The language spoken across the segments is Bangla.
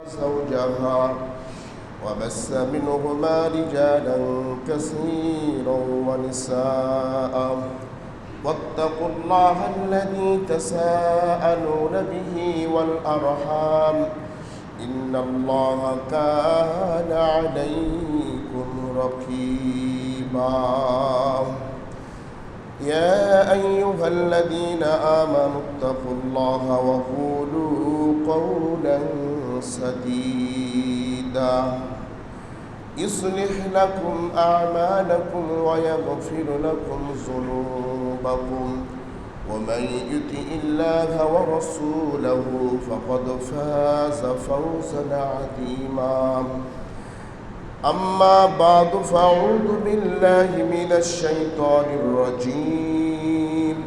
زوجها وبث منهما رجالا كثيرا ونساء واتقوا الله الذي تساءلون به والأرحام إن الله كان عليكم رقيبا يا أيها الذين آمنوا اتقوا الله وقولوا قولا سديدا يصلح لكم أعمالكم ويغفر لكم ذنوبكم ومن يطع الله ورسوله فقد فاز فوزا عظيما أما بعد فأعوذ بالله من الشيطان الرجيم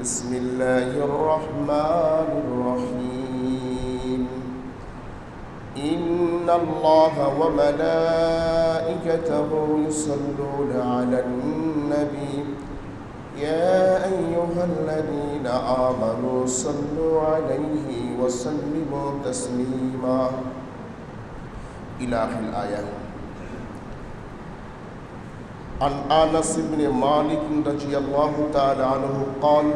بسم الله الرحمن الرحيم إن الله وملائكته يصلون على النبي يا أيها الذين آمنوا صلوا عليه وسلموا تسليما إلى آخر الآية. عن أنس بن مالك رضي الله تعالى عنه قال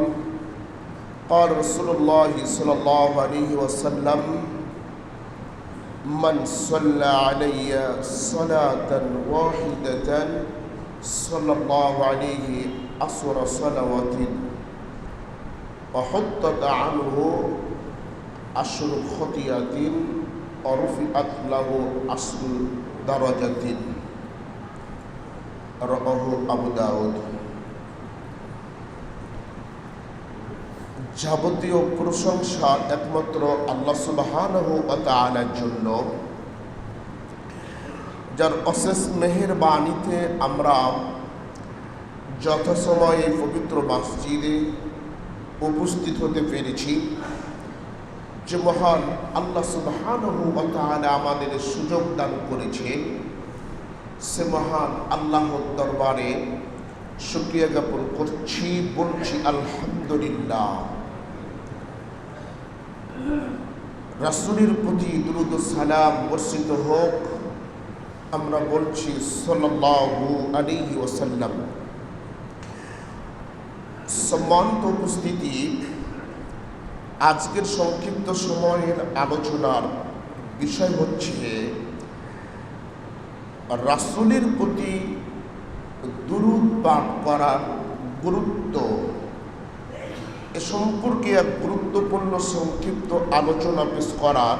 قال رسول الله صلى الله عليه وسلم من صلى علي صلاة واحدة صلى الله عليه عشر صلوات وحطت عنه عشر خطيئات ورفعت له عشر درجات رواه আবু দাউদ। যাবতীয় প্রশংসা একমাত্র আল্লাহ সুবহানাহু ওয়া তাআলার জন্য, যার অশেষ মেহেরবানিতে আমরা যথাসময়ে পবিত্র মসজিদে উপস্থিত হতে পেরেছি। যে মহান আল্লাহ সুবহানাহু ওয়া তাআলা আমাদের সুযোগ দান করেছেন, সে মহান আল্লাহর দরবারে শুকরিয়া জ্ঞাপন করছি, বলছি আলহামদুলিল্লাহ। রাসূলের প্রতি দুরূদ ও সালাম বর্ষিত হোক। আমরা বলছি সাল্লাল্লাহু আলাইহি ওয়াসাল্লাম। সম্মানিত উপস্থিতি, আজকের সংক্ষিপ্ত সময়ের আলোচনার বিষয় হচ্ছে রাসূলের প্রতি দুরূদ পাঠ করার গুরুত্ব। এ সম্পর্কে এক গুরুত্বপূর্ণ সংক্ষিপ্ত আলোচনা পেশ করার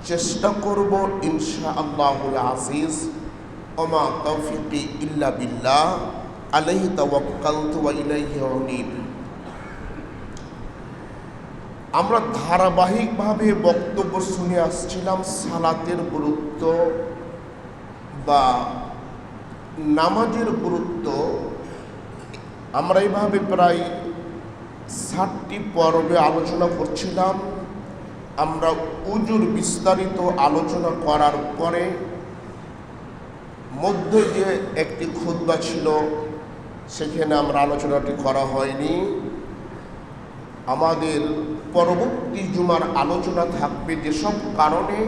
চেষ্টা করব ইনশাআল্লাহুল আজিজ। ওমা তাওফীকি ইল্লা বিল্লাহ, আলাইহি তাওয়াক্কালতু ওয়া ইলাইহি উনীব। আমরা ধারাবাহিকভাবে বক্তব্য শুনে আসছিলাম সালাতের গুরুত্ব বা নামাজের গুরুত্ব। আমরা এইভাবে প্রায় 60টি পর্বে আলোচনা করছিলাম। আমরা উজুর বিস্তারিত আলোচনা করার পরে মধ্যে যে একটি খুতবা ছিল, সেখানে আমরা আলোচনাটি করা হয়নি। আমাদের পরবর্তী জুমার আলোচনা থাকবে যেসব কারণে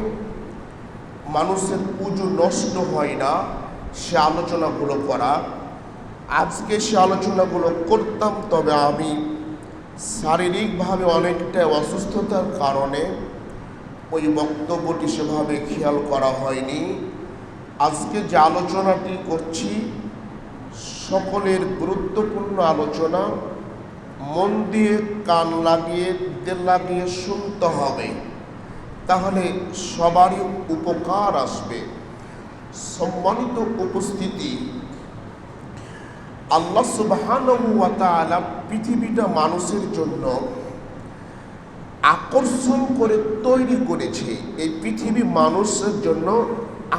মানুষের উজু নষ্ট হয় না, সে আলোচনাগুলো করা। আজকে সে আলোচনাগুলো করতাম, তবে আমি শারীরিকভাবে অনেকটা অসুস্থতার কারণে ওই বক্তব্যটি সেভাবে খেয়াল করা হয়নি। আজকে যে আলোচনাটি করছি সকলের গুরুত্বপূর্ণ আলোচনা, মন দিয়ে কান লাগিয়ে দিল লাগিয়ে শুনতে হবে, তাহলে সবারই উপকার আসবে। সম্মানিত উপস্থিতি, আল্লাহ সুবহানাহু ওয়া তাআলা পৃথিবীটা মানুষের জন্য আকর্ষণ করে তৈরি করেছে। এই পৃথিবী মানুষের জন্য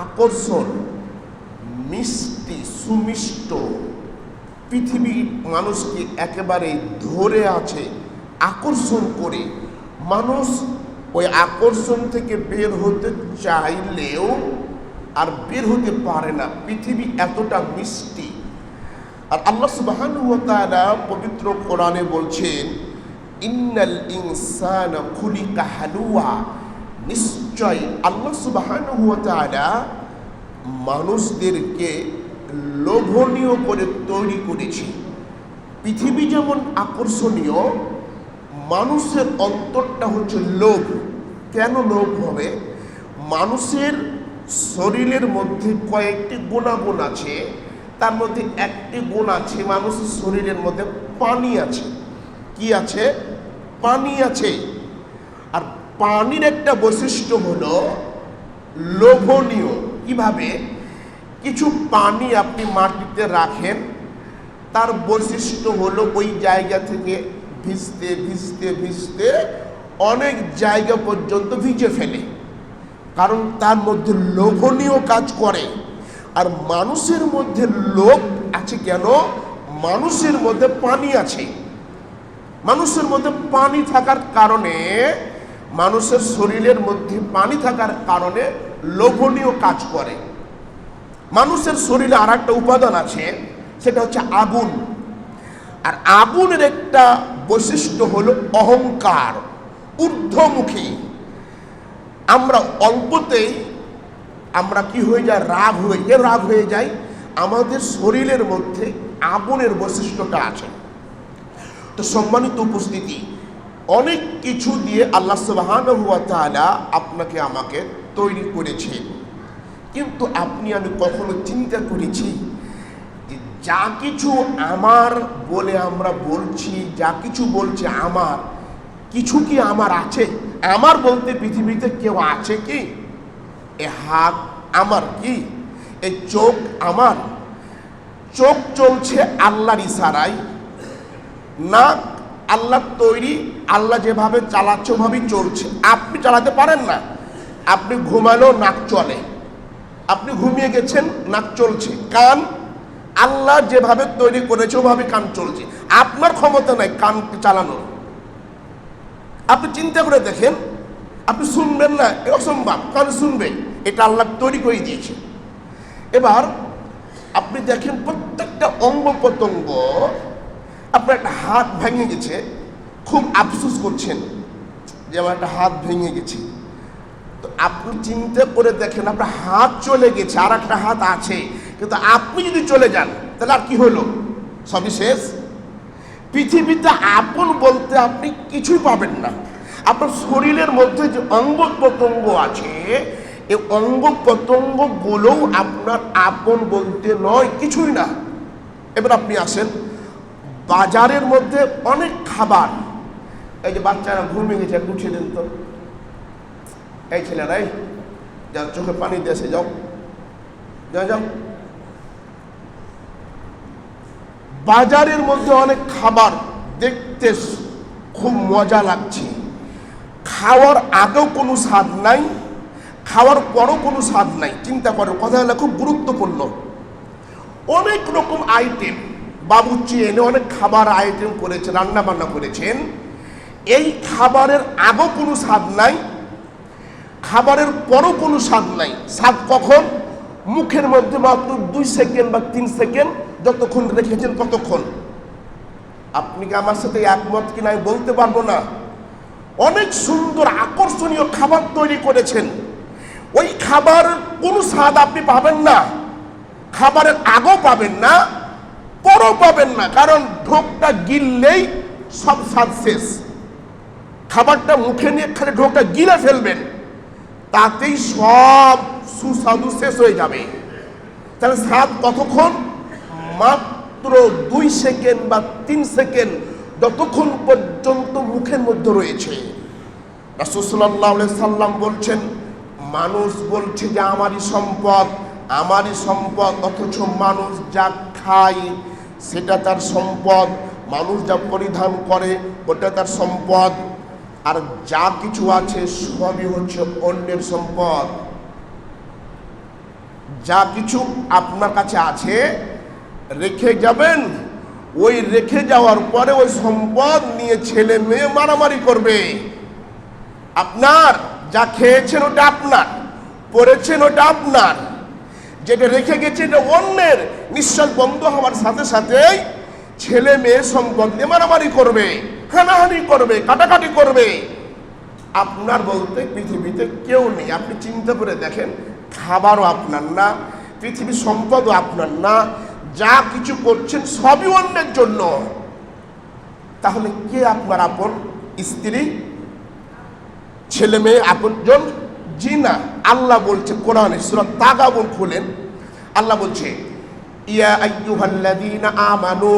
আকর্ষণ, মিষ্টি সুমিষ্ট পৃথিবী মানুষকে একেবারে ধরে আছে আকর্ষণ করে। মানুষ ওই আকর্ষণ থেকে বের হতে চাইলেও আর বের হতে পারে না, পৃথিবী এতটা মিষ্টি। আর আল্লাহ সুবহানাহু ওয়া তাআলা পবিত্র কোরআনে বলছেন, ইন্নাল ইনসানা খুলিকা হালুয়া, নিশ্চয় আল্লাহ সুবহানাহু ওয়া তাআলা মানুষদেরকে লোভনীয় করে তৈরি করেছে। পৃথিবী যেমন আকর্ষণীয়, মানুষের অন্তরটা হচ্ছে লোভ। কেন লোভ হবে? মানুষের শরীরের মধ্যে কয়েকটি গুণাগুণ আছে, তার মধ্যে একটি গুণ আছে, মানুষের শরীরের মধ্যে পানি আছে। কি আছে? পানি আছে। আর পানির একটা বৈশিষ্ট্য হলো লোভনীয়। কিভাবে? কিছু পানি আপনি মাটিতে রাখেন, তার বৈশিষ্ট্য হলো ওই জায়গা থেকে ভিজতে ভিজতে ভিজতে অনেক জায়গা পর্যন্ত ভিজে ফেলে, কারণ তার মধ্যে লোভনীয় কাজ করে। আর মানুষের মধ্যে লোভ আছে কেন? মানুষের মধ্যে পানি আছে। মানুষের মধ্যে পানি থাকার কারণে, মানুষের শরীরের মধ্যে পানি থাকার কারণে লোভনীয় কাজ করে। মানুষের শরীরে আর একটা উপাদান আছে, সেটা হচ্ছে আগুন। আর আগুনের একটা বৈশিষ্ট্য হলো অহংকার, ঊর্ধ্বমুখী। আমরা অল্পতেই আমরা কি হয়ে যায়? রাগ হয়ে যায়। আমাদের শরীরের মধ্যে আগুনের বৈশিষ্ট্যটা আছে। তো সম্মানিত উপস্থিতি, অনেক কিছু দিয়ে আল্লাহ সুবহানাহু ওয়া তাআলা আপনাকে আমাকে তৈরি করেছেন, কিন্তু আপনি আমি কখনো চিন্তা করেছি যে যা কিছু আমার বলে আমরা বলছি, যা কিছু বলছে আমার, কিছু কি আমার আছে? আমার বলতে পৃথিবীতে কেউ আছে কি? এ হাত আমার কি? এই চোখ আমার? চোখ চলছে আল্লাহর ইশারায়, নাক আল্লাহর তৈরি, আল্লাহ যেভাবে চালাচ্ছে ওভাবেই চলছে। আপনি চালাতে পারেন না। আপনি ঘুমালেও নাক চলে, আপনি ঘুমিয়ে গেছেন নাক চলছে। কান আল্লাহ যেভাবে তৈরি করেছে ওভাবে কান চলছে। আপনার ক্ষমতা নাই কান চালানোর। আপনি চিন্তা করে দেখেন, আপনি শুনবেন না, অসম্ভব। কান শুনবে, এটা আল্লাহ তৈরি করে দিয়েছে। এবার আপনি দেখেন প্রত্যেকটা অঙ্গ প্রত্যঙ্গ। আপনার একটা হাত ভেঙে গেছে, খুব আফসোস করছেন যে আমার একটা হাত ভেঙে গেছে। তো আপনি চিন্তা করে দেখেন, আপনার হাত চলে গেছে, আর একটা হাত আছে, কিন্তু আপনি যদি চলে যান তাহলে আর কি হলো? সবই শেষ। পৃথিবীতে আপন বলতে আপনি কিছুই পাবেন না। আপনার শরীরের মধ্যে যে অঙ্গ প্রত্যঙ্গ আছে, এই অঙ্গ প্রত্যঙ্গ গুলোও আপনার আপন বলতে নয়, কিছুই না। এবার আপনি আসেন, বাজারের মধ্যে অনেক খাবার। এই যে বাচ্চারা ঘুমিয়ে গেছে, একটু উঠিয়ে দেন তো। এই ছেলেরাই যার চোখে পানি দিয়েছে, যাও যাও যাও। বাজারের মধ্যে অনেক খাবার দেখতে খুব মজা লাগছে, খাওয়ার আগেও কোনো স্বাদ নাই, খাওয়ার পরও কোনো স্বাদ নাই। চিন্তা করার কথা হলো খুব গুরুত্বপূর্ণ। অনেক রকম আইটেম বাবুর্চি এনে অনেক খাবার আইটেম করেছে, রান্না বান্না করেছেন। এই খাবারের আগেও কোনো স্বাদ নাই, খাবারের পরও কোনো স্বাদ নাই। স্বাদ কখন? মুখের মধ্যে মাত্র 2 সেকেন্ড বা 3 সেকেন্ড, যতক্ষণ রেখেছেন ততক্ষণ। আপনি কি আমার সাথে একমত কিনা আমি বলতে পারবো না। অনেক সুন্দর আকর্ষণীয় খাবার তৈরি করেছেন, ওই খাবার কোনো স্বাদ আপনি পাবেন না। খাবারের আগেও পাবেন না, পরও পাবেন না, কারণ ঢোকটা গিললেই সব স্বাদ শেষ। খাবারটা মুখে নিয়ে খালি ঢোকটা গিলে ফেলবেন, তাতেই সব সুস্বাদু শেষ হয়ে যাবে। তাহলে স্বাদ কতক্ষণ? মাত্র 2 সেকেন্ড বা 3 সেকেন্ড, যতক্ষণ পর্যন্ত মুখের মধ্যে রয়েছে। রাসূল সাল্লাল্লাহু আলাইহি সাল্লাম বলছেন, মানুষ বলছে যে আমারই সম্পদ, আমারই সম্পদ, অথচ মানুষ যা খায় সেটা তার সম্পদ, মানুষ যা পরিধান করে ওটা তার সম্পদ, আর যা কিছু আছে সবই হচ্ছে অন্যের সম্পদ। যা কিছু আপনার কাছে আছে রেখে যাবেন, ওই রেখে যাওয়ার পরে ওই সম্পদ নিয়ে ছেলে মেয়ে মারামারি করবে। আপনার যা খেয়েছেন ওটা আপনার, পড়েছেন ওটা আপনার, যেটা রেখে গেছে এটা অন্যের। নিঃশ্বাস বন্ধ হওয়ার সাথে সাথেই ছেলে মেয়ে সম্পদ নিয়ে মারামারি করবে, হানাহানি করবে, কাটাকাটি করবে। আপনার বলতে পৃথিবীতে কেউ নেই। আপনি চিন্তা করে দেখেন, খাবারও আপনার না, পৃথিবীর সম্পদও আপনার না, যা কিছু করছেন সবই অন্যের জন্য। তাহলে কে আপনার আপন? স্ত্রী, ছেলে মেয়ে আপনজন? জি না। আল্লাহ বলছে কোরআনে সূরা তাগাবুন খুলেন, আল্লাহ বলছে ইয়া আইয়ুহাল্লাযীনা আমানু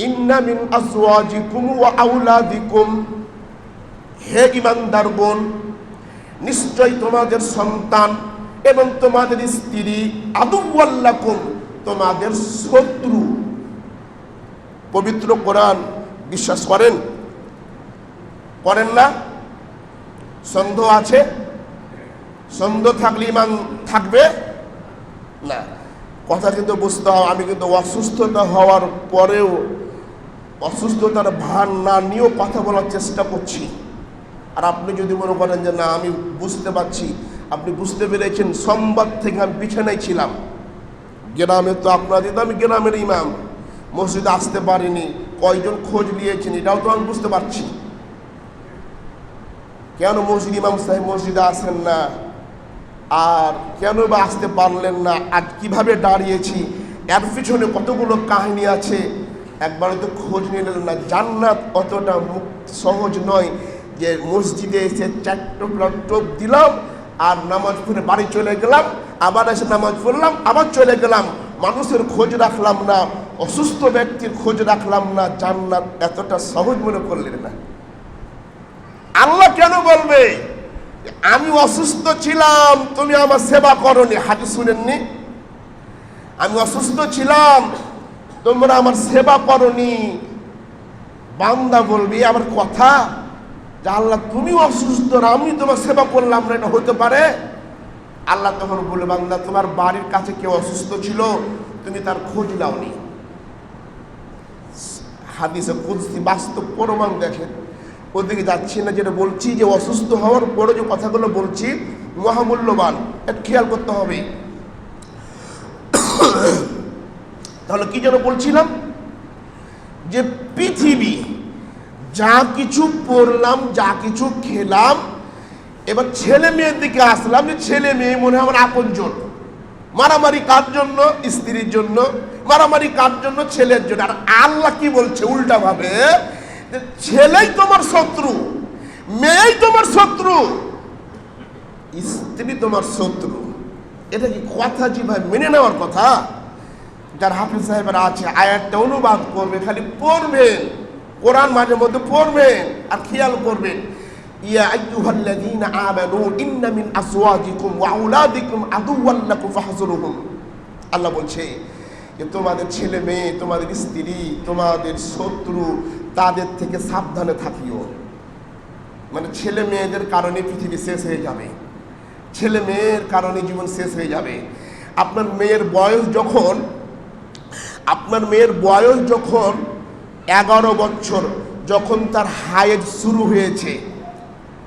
ইন্না মিন আজওয়াজিকুম ওয়া আওলাদিকুম, হে ঈমানদার বোন, নিশ্চয় তোমাদের সন্তান এবং তোমাদের স্ত্রী আদুওয়াল লাকুম, তোমাদের শত্রু। পবিত্র কোরআন বিশ্বাস করেন? করেন না? সন্দেহ আছে? সন্দেহ থাকলে ঈমান থাকবে না। কথা কিন্তু বুঝতে হবে। আমি কিন্তু অসুস্থতা হওয়ার পরেও অসুস্থতার ভার না নিয়েও কথা বলার চেষ্টা করছি। আর আপনি যদি মনে করেন যে না আমি বুঝতে পারছি, আপনি বুঝতে পেরেছেন, সোমবার থেকে আমি বিছানায় ছিলাম। গ্রামে তো আপনাদের, আমি গ্রামের ইমাম, মসজিদে আসতে পারিনি, কয়জন খোঁজ নিয়েছেন এটাও তো আমি বুঝতে পারছি। কেন মসজিদ ইমাম সাহেব মসজিদে আসেন না, আর কেন বা আসতে পারলেন না, আর কিভাবে দাঁড়িয়েছি, এর পিছনে কতগুলো কাহিনী আছে, একবারও তো খোঁজ নিলেন না। জান্নাত অতটা সহজ নয় যে মসজিদে এসে 4 টোপ দিলাম আর নামাজ পড়ে বাড়ি চলে গেলাম, আবার এসে নামাজ পড়লাম আবার চলে গেলাম, মানুষের খোঁজ রাখলাম না, অসুস্থ ব্যক্তির খোঁজ রাখলাম না। জান্নাত এতটা সহজ মনে করলেন না। আল্লাহ কেন বলবে আমি অসুস্থ ছিলাম তুমি আমার সেবা করনি? হাদিস শুনেননি? আমি অসুস্থ ছিলাম তোমরা আমার সেবা করনি। বান্দা বলবি আমার কথা যে আল্লাহ তুমি অসুস্থ, আমি তোমার সেবা করলাম না, এটা হতে পারে? আল্লাহ তখন বলে বান্দা তোমার বাড়ির কাছে কেউ অসুস্থ ছিল, তুমি তার খোঁজ নাওনি। হাদিসে কুদসি বাস্তব প্রমাণ দেখেন, ওদিকে যাচ্ছি না, যেটা বলছি যে অসুস্থ হওয়ার পরে যে কথাগুলো বলছি মহামূল্যবান, এটা খেয়াল করতে হবে। তাহলে কি যেন বলছিলাম, যে পৃথিবী যা কিছু পড়লাম, যা কিছু খেলাম, এবার ছেলে মেয়ের দিকে আসলাম, যে ছেলে মেয়ে মনে হয় আমার আপনজন। মারামারি কার জন্য? স্ত্রীর জন্য। মারামারি কার জন্য? ছেলের জন্য। আর আল্লাহ কি বলছে উল্টা ভাবে, ছেলেই তোমার শত্রু, মেয়েই তোমার শত্রু, স্ত্রী তোমার শত্রু। এটা কি কথা জি ভাই মেনে নেওয়ার কথা? যার হাফিজ সাহেবেরা আছে আয়াতটা অনুবাদ করবে, খালি পড়বেন, কোরআন মাঝে মধ্যে পড়বেন আর খেয়াল করবেন। ইয়া আইয়ুহাল্লাযীনা আমানু ইন্না মিন আজওয়াজিকুম ওয়া আওলাদিকুম আদুওয়াল লাকুম ফাহযুরুহুম। আল্লাহ বলছে যে তোমাদের ছেলে মেয়ে, তোমাদের স্ত্রী তোমাদের শত্রু, তাদের থেকে সাবধানে থাকিও। মানে ছেলে মেয়েদের কারণে পৃথিবী শেষ হয়ে যাবে, ছেলে মেয়ের কারণে জীবন শেষ হয়ে যাবে। আপনার মেয়ের বয়স যখন 11 বছর, যখন তার হায়েজ শুরু হয়েছে,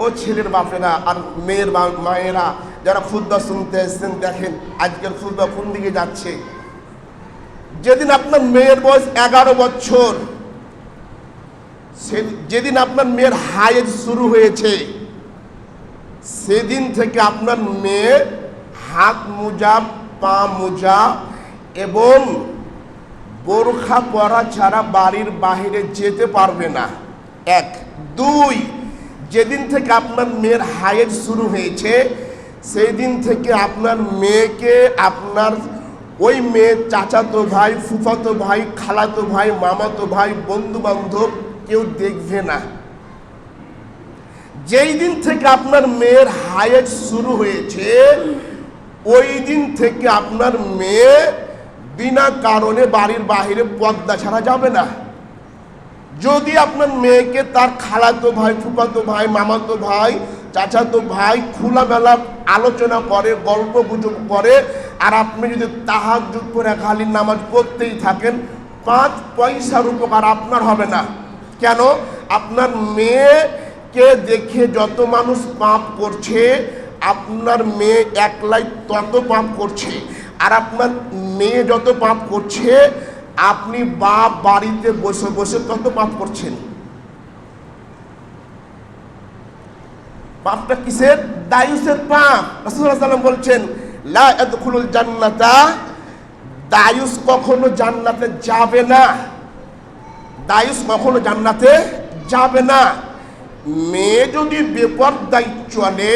ও ছেলের বাপেরা আর মেয়ের মায়েরা যারা খুতবা শুনতে এসেছেন, দেখেন আজকের খুতবা কোন দিকে যাচ্ছে। যেদিন আপনার মেয়ের বয়স 11 বছর, যেদিন আপনার মেয়ের হায়েজ শুরু হয়েছে, সেদিন থেকে আপনার মেয়ে হাত মোজা, পা মোজা এবং বোরখা পরা ছাড়া বাড়ির বাইরে যেতে পারবে না। 1, 2, যেদিন থেকে আপনার মেয়ের হায়েজ শুরু হয়েছে, সেই দিন থেকে আপনার মেয়েকে আপনার ওই মেয়ের চাচাতো ভাই, ফুফাতো ভাই, খালাতো ভাই, মামাতো ভাই, বন্ধু বান্ধব কেউ দেখবে না। যেই দিন থেকে আপনার মেয়ের হায়েজ শুরু হয়েছে, ওই দিন থেকে আপনার মেয়ে বিনা কারণে বাড়ির বাইরে পর্দা ছাড়া যাবে না। যদি আপনার মেয়েকে তার খালাতো ভাই, ফুফাতো ভাই, মামাতো ভাই, চাচাতো ভাই খোলামেলা আলোচনা করে, গল্প গুজব করে, আর আপনি যদি তাহাজ্জুদ করে খালি নামাজ পড়তেই থাকেন, 5 পয়সার উপকার আপনার হবে না। কেন? আপনার মেয়েকে দেখে যত মানুষ পাপ করছে, আপনার মেয়ে একলাই তত পাপ করছে। আর আপনার মেয়ে যত পাপ করছে, আপনি বাপ বাড়িতে বসে বসে তত পাপ করছেন। পাপটা কিসের? দায়ুসের পাপ। রাসূলুল্লাহ সাল্লাল্লাহু আলাইহি ওয়াসাল্লাম বলছেন, লা ইয়াদখুলুল জান্নাতা, দায়ুস কখনো জান্নাতে যাবে না। দায়ুস কখনো জান্নাতে যাবে না। মেয়ে যদি বেপরদায় চলে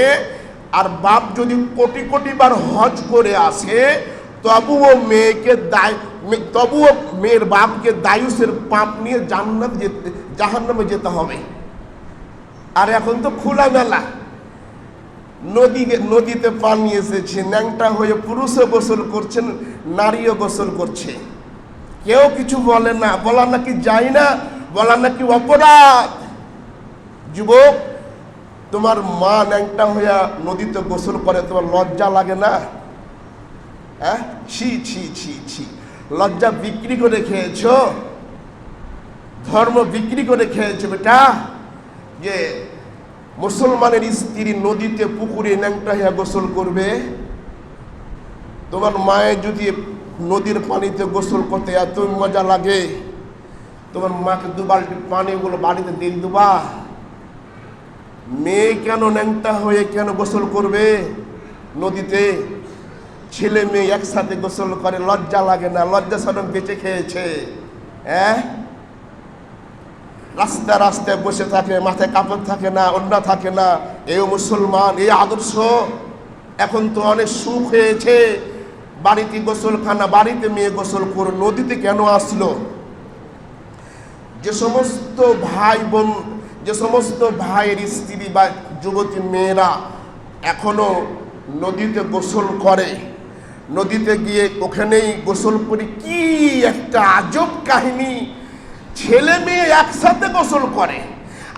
আর বাপ যদি কোটি কোটি বার হজ করে আসে, তবুও মেয়ের বাপকে দায়ুসের পাপ নিয়ে জাহান্নামে যেতে হবে। আর এখন তো খোলা মেলা, নদীতে পানি এসেছে, ন্যাংটা হয়ে পুরুষও গোসল করছেন, নারীও গোসল করছে, কেউ কিছু বলে না। বলা নাকি যায় না, বলা নাকি অপরাধ। যুবক, তোমার মা ন্যাংটা হইয়া নদীতে গোসল করে, তোমার লজ্জা লাগে না? হ্যাঁ, ছি ছি ছি ছি। লজ্জা বিক্রি করে খেয়েছ, ধর্ম বিক্রি করে খেয়েছ বেটা। যে মুসলমানের স্ত্রী নদীতে পুকুরে ন্যাংটা হইয়া গোসল করবে? তোমার মায়ের যদি নদীর পানিতে গোসল করতে এত মজা লাগে, তোমার মাকে 2 বালতি পানিগুলো বাড়িতে দিন দুবা? মেয়ে কেন ন্যাংটা হয়ে কেন গোসল করবে নদীতে? ছেলে মেয়ে একসাথে গোসল করে, লজ্জা লাগে না? লজ্জা শরম বেঁচে খেয়েছে। হ্যাঁ, রাস্তায় রাস্তায় বসে থাকে, মাথায় কাপড় থাকে না, ওড়না থাকে না। এই মুসলমান, এই আদর্শ। এখন তো অনেক সুখ হয়েছে, বাড়িতে গোসলখানা, বাড়িতে মেয়ে গোসল করে, নদীতে কেন আসলো? যে সমস্ত ভাই বোন, যে সমস্ত ভাইয়ের স্ত্রী বা যুবতী মেয়েরা এখনো নদীতে গোসল করে, নদীতে গিয়ে ওখানেই গোসল করে, কি একটা আজব কাহিনী। ছেলে মেয়ে একসাথে গোসল করে,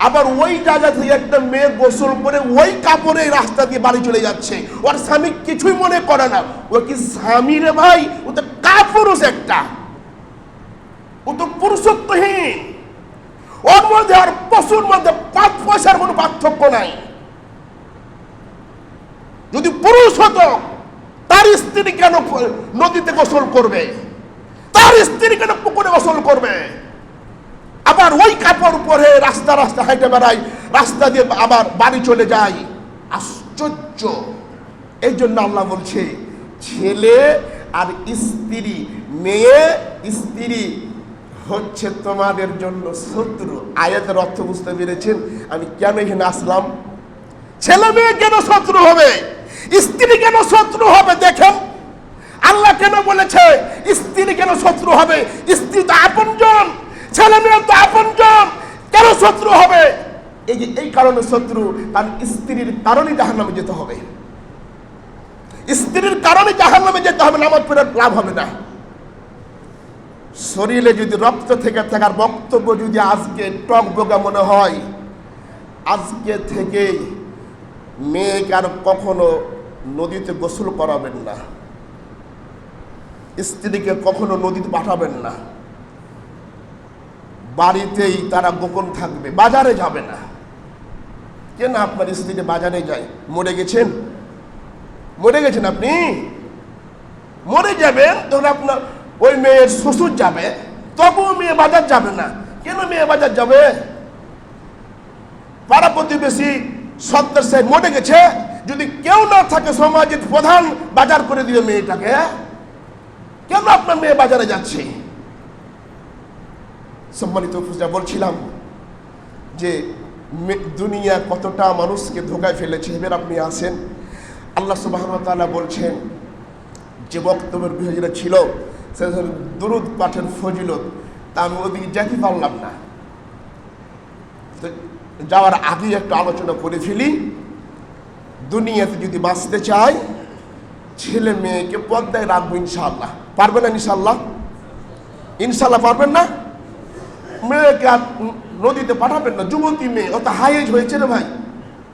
আবার ওই জায়গা থেকে একটা মেয়ে গোসল করে ওই কাপড়ে রাস্তা দিয়ে বাড়ি চলে যাচ্ছে, ওর স্বামী কিছুই মনে করে না। ও কি স্বামী রে ভাই? ও তো কাপুরুষ একটা, ও তো পুরুষত্বহীন। ওর মধ্যে আর পশুর মধ্যে 5 পয়সার কোনো পার্থক্য নাই। যদি পুরুষ হতো, তার স্ত্রী কেন নদীতে গোসল করবে? তার স্ত্রী কেন পুকুরে গোসল করবে? আবার ওই কাপড় পরে রাস্তা রাস্তা হাইটে বেড়াই, রাস্তা দিয়ে আবার বাড়ি চলে যায়। আশ্চর্য। এই জন্য আল্লাহ বলছে, ছেলে আর স্ত্রী, মেয়ে স্ত্রী হচ্ছে তোমাদের জন্য শত্রু। আয়াতের অর্থ বুঝতে পেরেছেন আমি কেন এখানে আসলাম? ছেলে মেয়ে কেন শত্রু হবে, স্ত্রী কেন শত্রু হবে? দেখেন আল্লাহ কেন বলেছে স্ত্রী কেন শত্রু হবে? স্ত্রী তো আপনজন, ছেলে মেয়ে তো আপনজন, কেন শত্রু হবে? এই কারণে শত্রু, কারণ স্ত্রীর কারণে জাহান্নামে যেতে হবে। স্ত্রীর কারণে জাহান্নামে যেতে হবে, নামাজ পড়ে লাভ হবে না। শরীরে যদি রক্ত থেকে থাকার বক্তব্য যদি আজকে টকবগা মনে হয়, আজকে থেকে মেয়েকে আর কখনো নদীতে গোসল করাবেন না, স্ত্রীকে কখনো নদীতে পাঠাবেন না। বাড়িতেই তারা গোপন থাকবে, বাজারে যাবে না। কেন আপনার স্ত্রী বাজারে যায়? মরে গেছেন? মরে গেছেন আপনি? মরে যাবেন তখন আপনার ওই মেয়ের শ্বশুর যাবে, তবুও মেয়ে বাজার যাবে না। কেন মেয়ে বাজার যাবে? পাড়া প্রতিবেশী সত্তর সাহেব মরে গেছে, যদি কেউ না থাকে সমাজের প্রধান বাজার করে দিবে মেয়েটাকে। কেন আপনার মেয়ে বাজারে যাচ্ছে? সম্মানিত উপস্থিতি, বলছিলাম যে দুনিয়া কতটা মানুষকে ধোকায় ফেলেছে। এবার আপনি আসেন, আল্লাহ সুবহানাহু ওয়া তাআলা বলছেন যে বক্তব্যের বিষয় ছিল সেটা দুরূদ পাঠের ফজিলত, তা আমি ওদিকে যেতে পারলাম না। তো যাওয়ার আগে একটু আলোচনা করে ফেলি। দুনিয়াতে যদি বাঁচতে চাই, ছেলে মেয়েকে পর্দায় রাখবো ইনশাআল্লাহ। পারবেন না ইনশাআল্লাহ? ইনশাআল্লাহ পারবেন না? মেয়েকে আর নদীতে পাঠাবেন না। যুবতী মেয়ে, ও তো হাই এজ হয়েছে রে ভাই,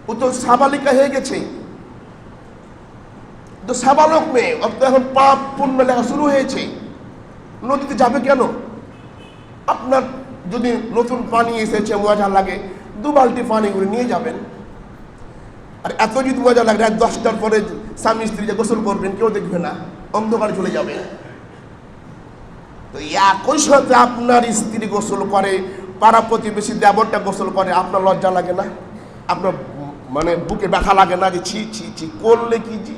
ও তো সাবালিকা হয়ে গেছে, তো সাবালক মেয়ে, ও তো এখন পাপ পুণ্য লেখা শুরু হয়েছে, নদীতে যাবে কেন? আপনার যদি নতুন পানি এসেছে, মজা লাগে, 2 বালতি পানি করে নিয়ে যাবেন। আর এত যদি মজা লাগে, রাত 10টার পরে স্বামী স্ত্রী যে গোসল করবেন, কেউ দেখবে না, অন্ধকার চলে যাবে। তো একই সাথে আপনার স্ত্রী গোসল করে, পাড়া প্রতিবেশী দেবরটা গোসল করে, আপনার লজ্জা লাগে না? আপনার মানে বুকে ব্যথা লাগে না যে ছি ছি ছি করলে কি জি,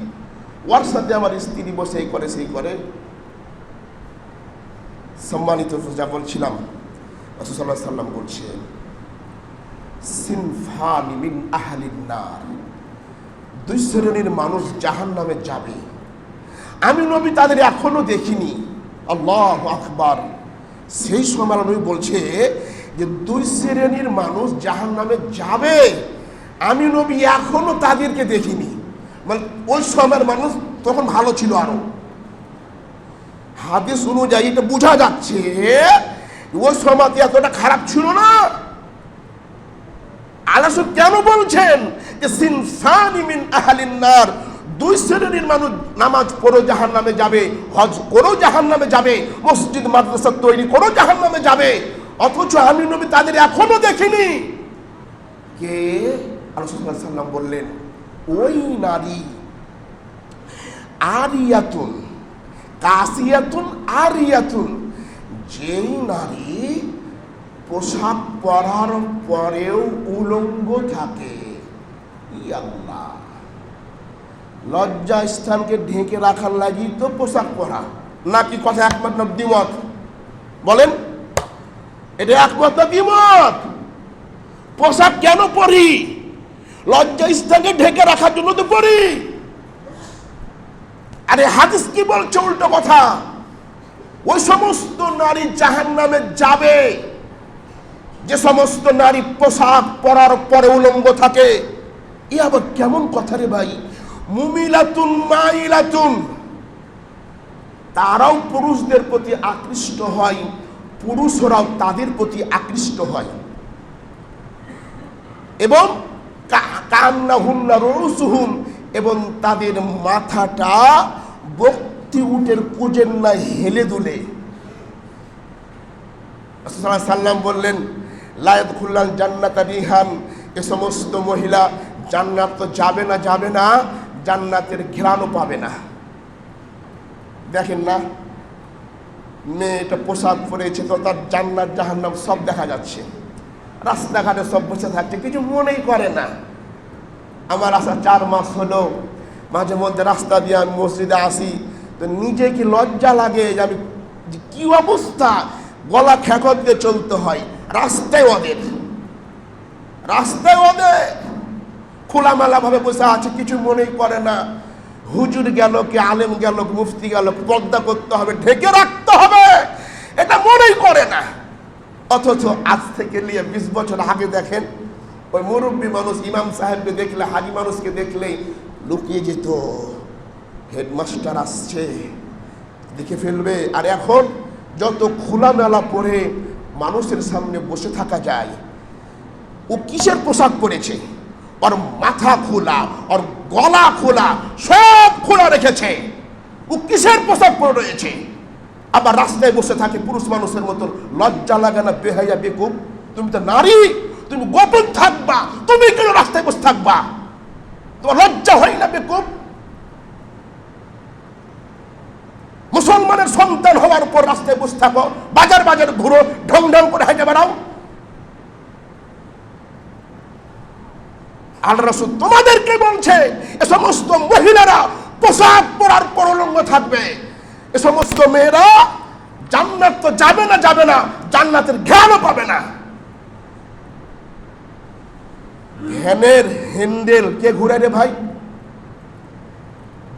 ওর সাথে আমার স্ত্রী বসে এই করে সেই করে। সম্মানিত যা বলছিলাম, রাসূল সাল্লাল্লাহু আলাইহি ওয়াসাল্লাম বলছেন সিনফানি মিন আহলিন নার, দুই শ্রেণীর মানুষ জাহান্নামে যাবে, আমি নবী তাদের এখনো দেখিনি। আল্লাহু আকবার। সেই সময় নবী বলছে যে দুই শ্রেণীর মানুষ জাহান্নামে যাবে, আমি নবী এখনো তাদেরকে দেখিনি। মানে ওই সময়ের মানুষ তখন ভালো ছিল আরো। হাদিস অনুযায়ী এটা বোঝা যাচ্ছে ওই সময় এতটা খারাপ ছিল না। আল্লাহ কেন বলছেন যে সিনফানি মিন আহলিন নার, দুই শ্রেণীর মানুষ নামাজ পড়ো জাহান্নামে যাবে, হজ করো জাহান্নামে যাবে, মসজিদ মাদ্রাসা তৈরি করো জাহান্নামে যাবে, অথচ আমি নবী তাদের এখনো দেখিনি। কে? আল্লাহ সাল্লাল্লাহু আলাইহি ওয়াসাল্লাম বললেন ওই নারী আরিয়াতুন কাসিয়াতুন আরিয়াতুন, যেই নারী পোশাক পরার পরেও উলঙ্গ থাকে। আল্লাহ, লজ্জা স্থানকে ঢেকে রাখার লাগি তো পোশাক পরা, নাকি কথা একমত না দ্বিমত? বলেন, এটা একমত না দ্বিমত? পোশাক কেন পরি? লজ্জা স্থানকে ঢেকে রাখার জন্য তো পরি। আরে হাদিস কি বলছে? উল্টো কথা। ওই সমস্ত নারী জাহান্নামে যাবে যে সমস্ত নারী পোশাক পরার পরে উলঙ্গ থাকে। এ আবার কেমন কথা রে ভাই? মুমিলাতুন মাইলাতুন, তারাও পুরুষদের প্রতি আকৃষ্ট হয়, পুরুষরাও তাদের প্রতি আকৃষ্ট হয়। এবং কান্নাহুন্না রুসুহুম, এবং তাদের মাথাটা বক্তি উটের কুজের না হেলে দুলে। রাসূল সাল্লাল্লাহু আলাইহি ওয়াসাল্লাম বললেন লা ইয়াদখুলুল জান্নাতা রিহান, এ সমস্ত মহিলা জান্নাত তো যাবে না, যাবে না, জান্নাতের ঘ্রাণও পাবে না। দেখেন না, মেয়েটা পোশাক পরেছে তো তার জান্নাত জাহান্নাম সব দেখা যাচ্ছে, রাস্তাঘাটে সব বসে থাকছে, কিছু মনেই করে না। আমার আসা 4 মাস হলো, মাঝে মধ্যে রাস্তা দিয়ে আমি মসজিদে আসি তো নিজে কি লজ্জা লাগে যে আমি কি অবস্থা, গলা খেকর দিয়ে চলতে হয় রাস্তায়। ওদের খোলামেলা ভাবে বসে আছে, কিছু মনেই করে না। হুজুর গেল কি আলেম গেল মুফতি গেল, পর্দা করতে হবে, ঢেকে রাখতে হবে, এটা মনেই করে না। অথচ আজ থেকে নিয়ে 20 বছর আগে দেখেন, ওই মুরব্বী মানুষ ইমাম সাহেবকে দেখলে, হাজি মানুষকে দেখলেই লুকিয়ে যেত, হেডমাস্টার আসছে দেখে ফেলবে। আর এখন যত খোলামেলা পরে মানুষের সামনে বসে থাকা যায়। ও কিসের পোশাক পরেছে? ওর মাথা খোলা, ওর গলা খোলা, সব খোলা রেখেছে। ও কিসের পোশাক পরে রয়েছে? আবার রাস্তায় বসে থাকে পুরুষ মানুষের মতন। লজ্জা লাগে না বেহাইয়া বেকুব? তুমি তো নারী, তুমি গোপন থাকবা, তুমি কেন রাস্তায় বসে থাকবা? তোমার লজ্জা হয় না বেকুব? মুসলমানের সন্তান হওয়ার পর রাস্তায় বসে থাকো, বাজার বাজার ঘুরো, ঢং ঢং করে হেঁটে বেড়াও। আল্লাহ রাসূল তোমাদেরকে বলছে এ সমস্ত মহিলারা পোশাক পরার পর উলঙ্গ থাকবে, এ সমস্ত মেয়েরা জান্নাত তো যাবে না, যাবে না, জান্নাতের ঘ্রাণও পাবে না। ভ্যানের হ্যান্ডেল কে ঘুরায় রে ভাই?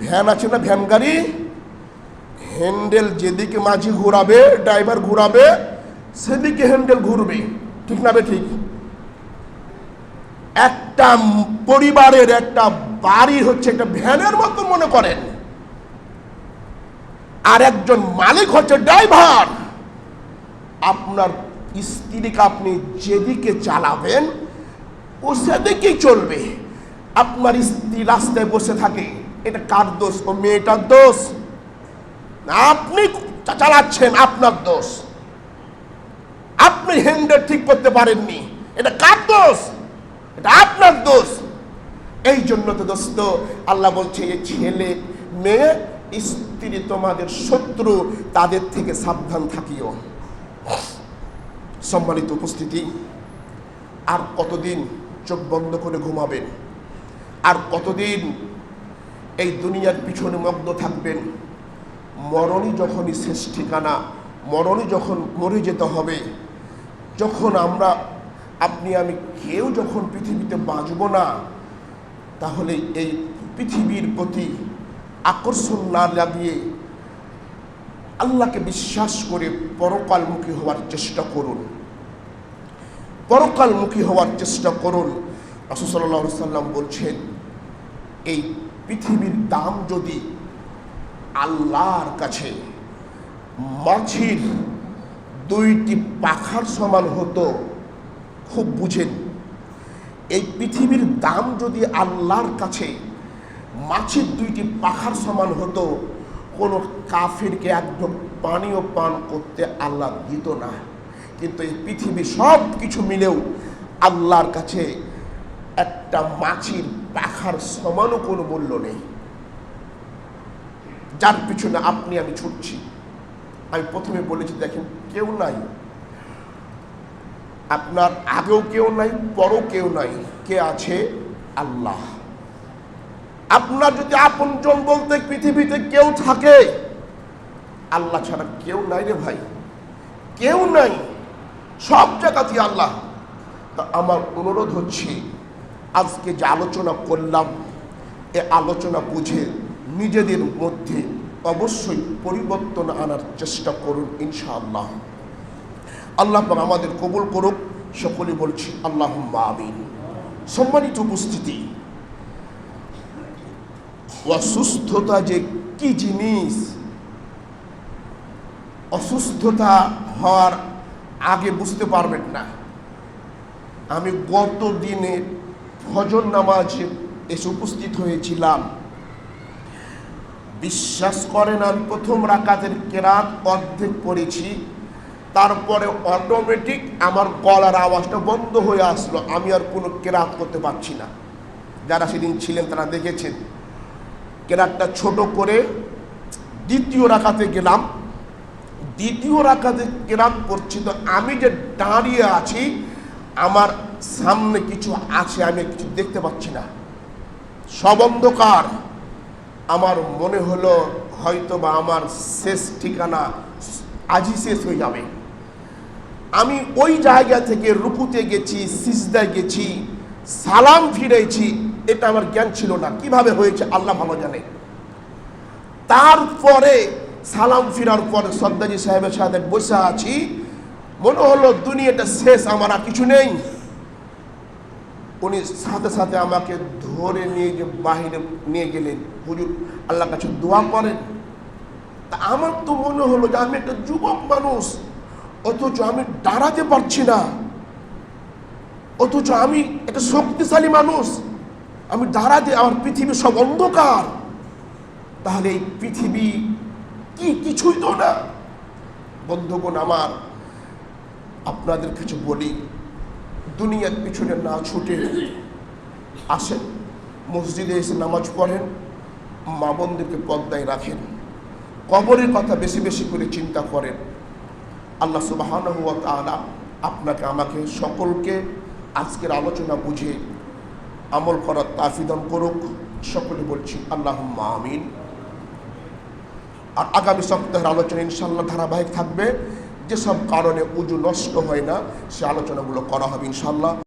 ভ্যান আছে না, ভ্যান গাড়ি, হ্যান্ডেল যেদিকে মাঝি ঘুরাবে, ড্রাইভার ঘুরাবে, সেদিকে হ্যান্ডেল ঘুরবে, ঠিক না বে ঠিক? একটা পরিবারের একটা বাড়ি হচ্ছে একটা ভ্যানের মতো মনে করেন, আর একজন মালিক হচ্ছে ড্রাইভার। আপনার স্ত্রীকে আপনি যেদিকে চালাবেন ও সেদিকেই চলবে। আপনার স্ত্রী রাস্তায় বসে থাকে, এটা কার দোষ? ও মেয়েটার দোষ? আপনি চালাচ্ছেন, আপনার দোষ। আপনি হ্যান্ডেল ঠিক করতে পারেননি, এটা কার দোষ? এটা আপনার দোষ। এই জন্য তো দোস্ত আল্লাহ বলছে যে ছেলে মেয়ে স্ত্রী তোমাদের শত্রু, তাদের থেকে সাবধান থাকিও। সম্মানিত উপস্থিতি, আর কতদিন চোখ বন্ধ করে ঘুমাবেন? আর কতদিন এই দুনিয়ার পিছনে মগ্ন থাকবেন? মরণই যখনই শেষ ঠিকানা, মরণই যখন মরে যেতে হবে, যখন আমরা আপনি আমি কেউ যখন পৃথিবীতে বাঁচব না, তাহলে এই পৃথিবীর প্রতি আকর্ষণ না লাগিয়ে আল্লাহকে বিশ্বাস করে পরকালমুখী হওয়ার চেষ্টা করুন, পরকালমুখী হওয়ার চেষ্টা করুন। রাসূল সাল্লাল্লাহু আলাইহি সাল্লাম বলছেন, এই পৃথিবীর দাম যদি আল্লাহর কাছে মাছির 2টি পাখার সমান হতো, খুব বুঝেন, এই পৃথিবীর দাম যদি আল্লাহর কাছে মাছির 2টি পাখার সমান হতো, কোনো কাফিরকে একদম পানীয় পান করতে আল্লাহ দিত না। কিন্তু এই পৃথিবী সব কিছু মিলেও আল্লাহর কাছে একটা মাছির পাখার সমানও কোনো মূল্য নেই, যার পিছনে আপনি আমি ছুটছি। আমি প্রথমে বলেছি, দেখেন, কেউ নাই, আপনার আগেও কেউ নাই, পরেও কেউ নাই। কে আছে? আল্লাহ। আপনার যদি আপনজন বলতে পৃথিবীতে কেউ থাকে, আল্লাহ ছাড়া কেউ নাই রে ভাই, কেউ নাই, সব জায়গাতেই আল্লাহ। তা আমার অনুরোধ হচ্ছে, আজকে যে আলোচনা করলাম, এ আলোচনা বুঝে নিজেদের মধ্যে অবশ্যই পরিবর্তন আনার চেষ্টা করুন, ইনশাআল্লাহ। আল্লাহ পাক আমাদের কবুল করুক, সকলে বলছি আল্লাহুম্মা আমিন। সম্মানিত উপস্থিতি, অসুস্থতা যে কি জিনিস, অসুস্থতা হওয়ার আগে বুঝতে পারবেন না। আমি গত দিনে ফজর নামাজে এসে উপস্থিত হয়েছিলাম, বিশ্বাস করেন আমি প্রথম রাকাতের কেরাত অর্ধেক পড়েছি, তারপরে অটোমেটিক আমার গলার আওয়াজটা বন্ধ হয়ে আসলো, আমি আর কোনো কেরাত করতে পারছি না। যারা সেদিন ছিলেন তারা দেখেছেন, কেরাতটা ছোট করে দ্বিতীয় রাকাতে গেলাম, দ্বিতীয় রাকাতে কেরাত পড়ছি, তো আমি যে দাঁড়িয়ে আছি, আমার সামনে কিছু আছে, আমি কিছু দেখতে পাচ্ছি না, সব অন্ধকার। আমার মনে হলো হয়তো বা আমার শেষ ঠিকানা আজই শেষ হয়ে যাবে। আমি ওই জায়গা থেকে রুকুতে গেছি, সিজদায় গেছি, সালাম ফিরেছি, এটা আমার জ্ঞান ছিল না। কিভাবে হয়েছে আল্লাহ ভালো জানে। তারপরে সালাম ফিরার পরে সর্দাজি সাহেবের সাথে বসে আছি, মনে হলো দুনিয়াটা শেষ, আমার আর কিছু নেই। উনি সাথে সাথে আমাকে ধরে নিয়ে গিয়ে বাহিরে নিয়ে গেলেন, হুজুর আল্লাহর কাছে দোয়া করেন। তা আমার তো মনে হলো যে আমি একটা যুবক মানুষ, অথচ আমি দাঁড়াতে পারছি না, অথচ আমি একটা শক্তিশালী মানুষ, আমি দাঁড়াতে, আমার পৃথিবী সব অন্ধকার। তাহলে এই পৃথিবী কি কিছুই তো না। বন্ধুগণ আমার, আপনাদের কাছে বলি, দুনিয়ার পিছনে না ছুটে আসেন, মসজিদে এসে নামাজ পড়েন, মা বোনদেরকে পর্দায় রাখেন, কবরের কথা বেশি বেশি করে চিন্তা করেন। আল্লাহ সুবহানাহু ওয়া তাআলা আপনাকে আমাকে সকলকে আজকের আলোচনা বুঝে আমল করার তৌফিক দান করুক, সকলে বলছি আল্লাহুম্মা আমিন। আর আগামী সপ্তাহের আলোচনা ইনশাআল্লাহ ধারাবাহিক থাকবে, যেসব কারণে উজু নষ্ট হয় না সে আলোচনাগুলো করা হবে ইনশাআল্লাহ।